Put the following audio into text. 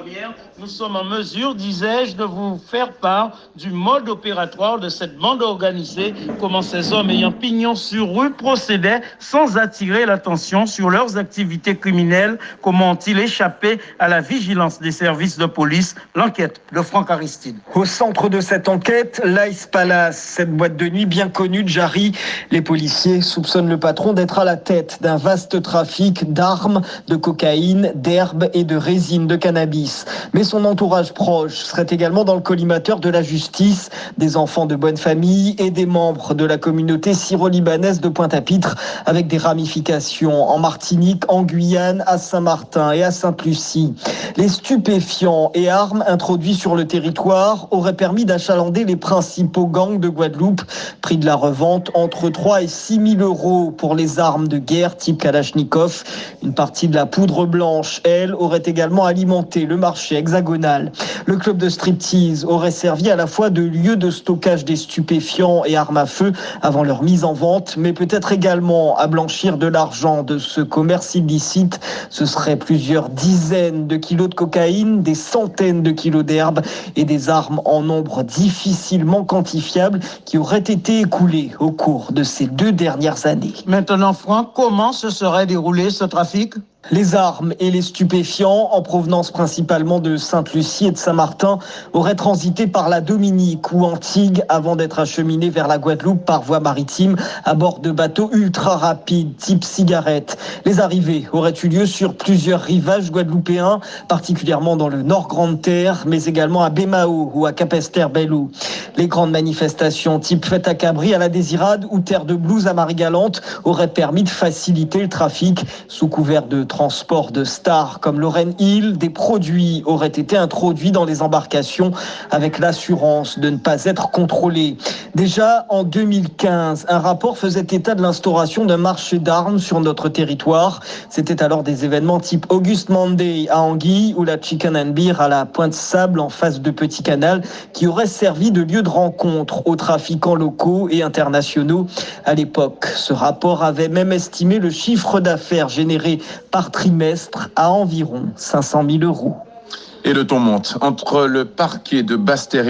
première, nous sommes en mesure, disais-je, de vous faire part du mode opératoire de cette bande organisée, comment ces hommes ayant pignon sur rue procédaient sans attirer l'attention sur leurs activités criminelles, comment ont-ils échappé à la vigilance des services de police. L'enquête de Franck Aristide. Au centre de cette enquête, l'Ice Palace, cette boîte de nuit bien connue de Jarry. Les policiers soupçonnent le patron d'être à la tête d'un vaste trafic d'armes, de cocaïne, d'herbes et de résine de cannabis. Mais son entourage proche serait également dans le collimateur de la justice, des enfants de bonne famille et des membres de la communauté syro-libanaise de Pointe-à-Pitre, avec des ramifications en Martinique, en Guyane, à Saint-Martin et à Sainte-Lucie. Les stupéfiants et armes introduits sur le territoire auraient permis d'achalander les principaux gangs de Guadeloupe. Prix de la revente entre 3 et 6 000 euros pour les armes de guerre type Kalachnikov. Une partie de la poudre blanche, elle, aurait également alimenté le marché hexagonal. Le club de striptease aurait servi à la fois de lieu de stockage des stupéfiants et armes à feu avant leur mise en vente, mais peut-être également à blanchir de l'argent de ce commerce illicite. Ce seraient plusieurs dizaines de kilos de cocaïne, des centaines de kilos d'herbe et des armes en nombre difficilement quantifiable qui auraient été écoulées au cours de ces 2 dernières années. Maintenant, Franck, comment se serait déroulé ce trafic ? Les armes et les stupéfiants, en provenance principalement de Sainte-Lucie et de Saint-Martin, auraient transité par la Dominique ou Antigua avant d'être acheminés vers la Guadeloupe par voie maritime à bord de bateaux ultra rapides type cigarette. Les arrivées auraient eu lieu sur plusieurs rivages guadeloupéens, particulièrement dans le Nord Grande-Terre, mais également à Bémao ou à Capesterre-Belle-Eau. Les grandes manifestations type Fête à Cabri, à la Désirade ou Terre de Blues à Marie-Galante auraient permis de faciliter le trafic sous couvert de transport de stars comme Lorraine Hill. Des produits auraient été introduits dans les embarcations avec l'assurance de ne pas être contrôlés. Déjà en 2015, un rapport faisait état de l'instauration d'un marché d'armes sur notre territoire. C'était alors des événements type August Monday à Anguille ou la Chicken and Beer à la Pointe-Sable en face de Petit Canal qui auraient servi de lieu de rencontre aux trafiquants locaux et internationaux. À l'époque, ce rapport avait même estimé le chiffre d'affaires généré par trimestre à environ 500 000 euros. Et le ton monte entre le parquet de Basse-Terre